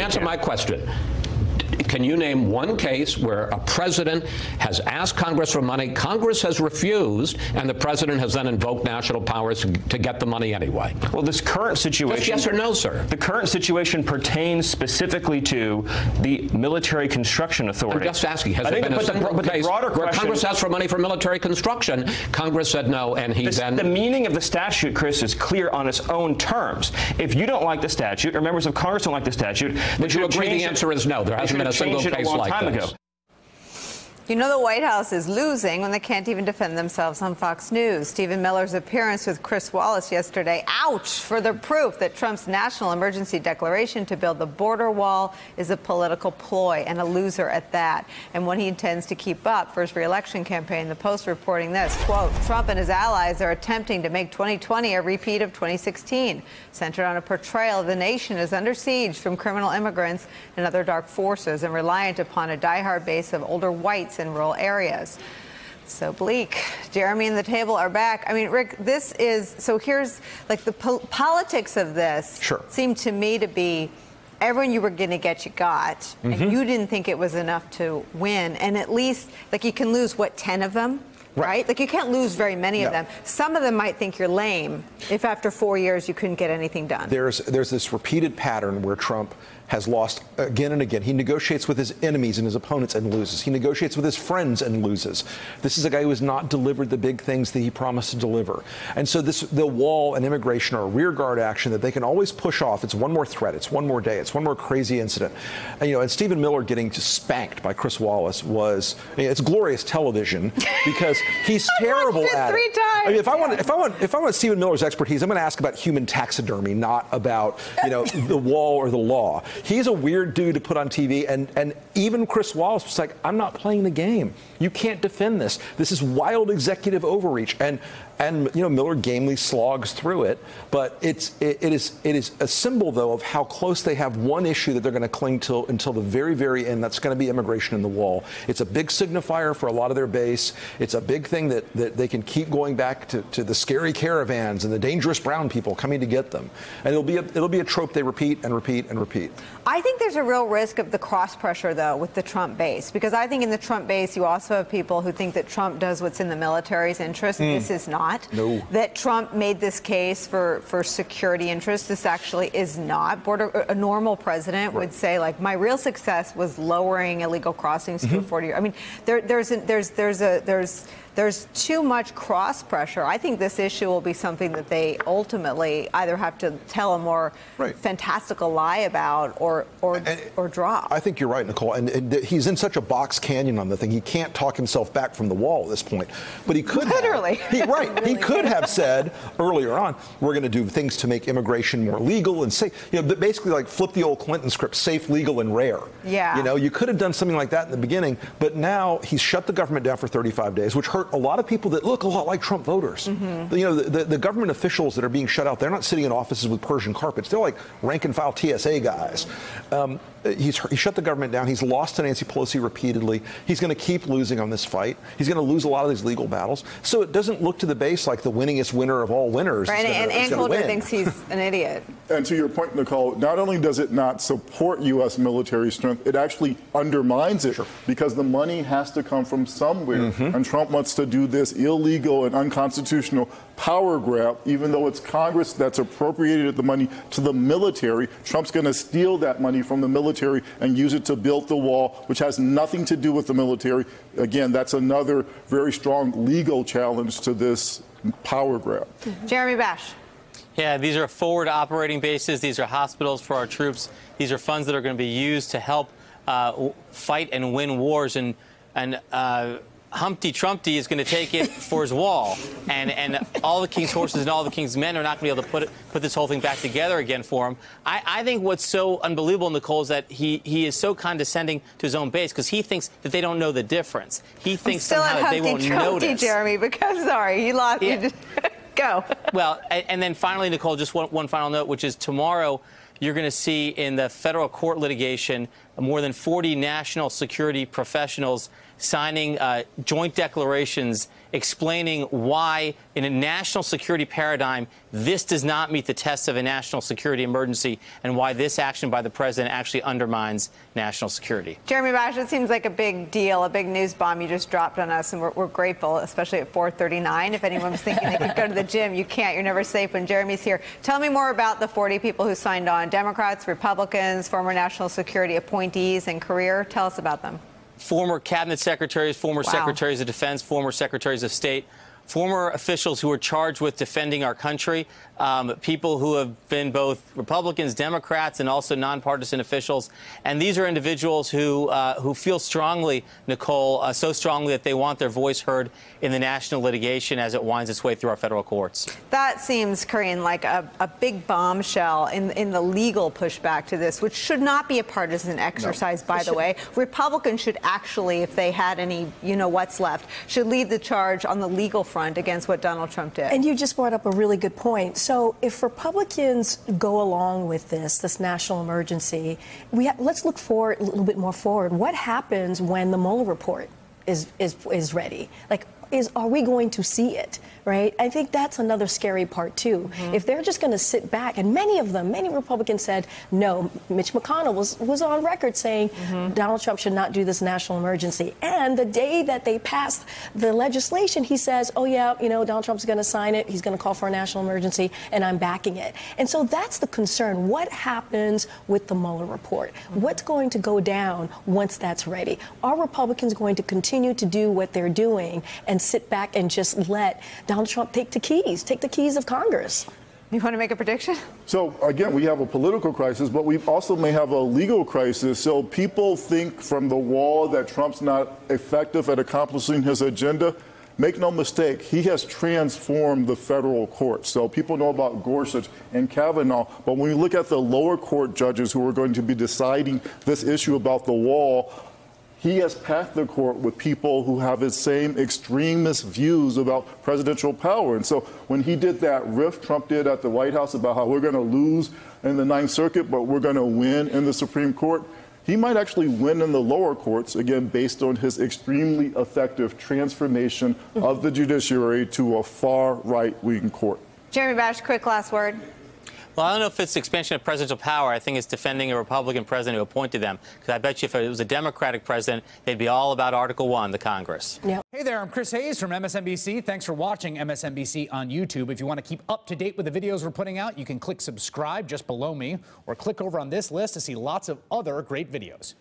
Answer my question. Can you name one case where a president has asked Congress for money, Congress has refused, and the president has then invoked national powers to get the money anyway? Well, this current situation... Just yes or no, sir? The current situation pertains specifically to the Military Construction Authority. I'm just asking, has there been a single case where Congress asked for money for military construction, Congress said no, and he then... The meaning of the statute, Chris, is clear on its own terms. If you don't like the statute, or members of Congress don't like the statute... Would you agree the answer is no? There hasn't been a single case like this. You know the White House is losing when they can't even defend themselves on Fox News. Stephen Miller's appearance with Chris Wallace yesterday, ouch, further proof that Trump's national emergency declaration to build the border wall is a political ploy, and a loser at that, and one he intends to keep up for his re-election campaign. The Post reporting this, quote, Trump and his allies are attempting to make 2020 a repeat of 2016, centered on a portrayal of the nation as under siege from criminal immigrants and other dark forces, and reliant upon a diehard base of older whites in rural areas. So bleak. Jeremy and the table are back. I mean, Rick, this is, so here's like the politics of this seemed to me to be everyone you were going to get, you got, and you didn't think it was enough to win. And at least, like, you can lose, what, 10 of them? Right? Like, you can't lose very many of them. Some of them might think you're lame if after 4 years you couldn't get anything done. There's this repeated pattern where Trump has lost again and again. He negotiates with his enemies and his opponents and loses. He negotiates with his friends and loses. This is a guy who has not delivered the big things that he promised to deliver. And so the wall and immigration are a rearguard action that they can always push off. It's one more threat. It's one more day. It's one more crazy incident. And, and Stephen Miller getting just spanked by Chris Wallace was, it's glorious television because he's terrible at it. 3 times. I mean, if I want Stephen Miller's expertise, I'm going to ask about human taxidermy, not about, the wall or the law. He's a weird dude to put on TV, and even Chris Wallace was like, I'm not playing the game. You can't defend this. This is wild executive overreach. And Miller gamely slogs through it, but it is a symbol, though, of how close they have one issue that they're going to cling to until the very, very end. That's going to be immigration in the wall. It's a big signifier for a lot of their base. It's a big thing that they can keep going back to the scary caravans and the dangerous brown people coming to get them. And it'll be a trope they repeat and repeat and repeat. I think there's a real risk of the cross pressure, though, with the Trump base, because I think in the Trump base you also have people who think that Trump does what's in the military's interest. This is not. No. That Trump made this case for security interests. This actually is not. A normal president would say, like, my real success was lowering illegal crossings to 40. I mean, there's too much cross pressure. I think this issue will be something that they ultimately either have to tell a more fantastical lie about or drop. I think you're right, Nicole. And he's in such a box canyon on the thing. He can't talk himself back from the wall at this point. But he could literally. He could have said earlier on, we're going to do things to make immigration more legal and safe. Basically like flip the old Clinton script, safe, legal, and rare. Yeah. You could have done something like that in the beginning. But now he's shut the government down for 35 days, which hurt a lot of people that look a lot like Trump voters. The government officials that are being shut out, they're not sitting in offices with Persian carpets. They're like rank and file TSA guys. He shut the government down. He's lost to Nancy Pelosi repeatedly. He's going to keep losing on this fight. He's going to lose a lot of these legal battles. So it doesn't look to the base like the winningest winner of all winners. Right, and Ann Coulter thinks he's an idiot. And to your point, Nicole, not only does it not support U.S. military strength, it actually undermines it because the money has to come from somewhere. And Trump wants to do this illegal and unconstitutional power grab, even though it's Congress that's appropriated the money to the military. Trump's going to steal that money from the military and use it to build the wall, which has nothing to do with the military. Again, that's another very strong legal challenge to this power grab. Jeremy Bash. Yeah, these are forward operating bases. These are hospitals for our troops. These are funds that are going to be used to help fight and win wars. And Humpty Trumpty is going to take it for his wall, and all the king's horses and all the king's men are not going to be able to put this whole thing back together again for him. I think what's so unbelievable, Nicole, is that he is so condescending to his own base because he thinks that they don't know the difference. He thinks somehow that they won't notice. Jeremy, because sorry, he lost. Yeah. Go. Well, and then finally, Nicole, just one final note, which is tomorrow you're going to see in the federal court litigation more than 40 national security professionals signing joint declarations explaining why, in a national security paradigm, this does not meet the test of a national security emergency, and why this action by the president actually undermines national security. Jeremy Bash, it seems like a big deal, a big news bomb you just dropped on us, and we're grateful, especially at 4:39. If anyone was thinking they could go to the gym, you can't. You're never safe when Jeremy's here. Tell me more about the 40 people who signed on. Democrats, Republicans, former national security appointees and career. Tell us about them. Former cabinet secretaries, former secretaries of defense, former secretaries of state, former officials who are charged with defending our country, people who have been both Republicans, Democrats, and also nonpartisan officials. And these are individuals who feel strongly, Nicole, so strongly that they want their voice heard in the national litigation as it winds its way through our federal courts. That seems, Karine, like a big bombshell in the legal pushback to this, which should not be a partisan exercise, by the way. Republicans should actually, if they had any, what's left, should lead the charge on the legal front against what Donald Trump did. And you just brought up a really good point. So if Republicans go along with this national emergency, let's look forward a little bit more forward. What happens when the Mueller report is ready? Are we going to see it, right? I think that's another scary part, too. If they're just going to sit back, and many Republicans said, no, Mitch McConnell was on record saying Donald Trump should not do this national emergency. And the day that they passed the legislation, he says, oh, yeah, Donald Trump's going to sign it. He's going to call for a national emergency, and I'm backing it. And so that's the concern. What happens with the Mueller report? What's going to go down once that's ready? Are Republicans going to continue to do what they're doing and sit back and just let Donald Trump take the keys of Congress? You want to make a prediction? So, again, we have a political crisis, but we also may have a legal crisis. So people think from the wall that Trump's not effective at accomplishing his agenda. Make no mistake, he has transformed the federal court. So people know about Gorsuch and Kavanaugh, but when we look at the lower court judges who are going to be deciding this issue about the wall, he has packed the court with people who have his same extremist views about presidential power. And so when he did that riff Trump did at the White House about how we're going to lose in the Ninth Circuit, but we're going to win in the Supreme Court, he might actually win in the lower courts, again, based on his extremely effective transformation of the judiciary to a far right-wing court. Jeremy Bash, quick last word. Well, I don't know if it's expansion of presidential power. I think it's defending a Republican president who appointed them. Because I bet you if it was a Democratic president, they'd be all about Article 1, the Congress. Yeah. Hey there, I'm Chris Hayes from MSNBC. Thanks for watching MSNBC on YouTube. If you want to keep up to date with the videos we're putting out, you can click subscribe just below me or click over on this list to see lots of other great videos.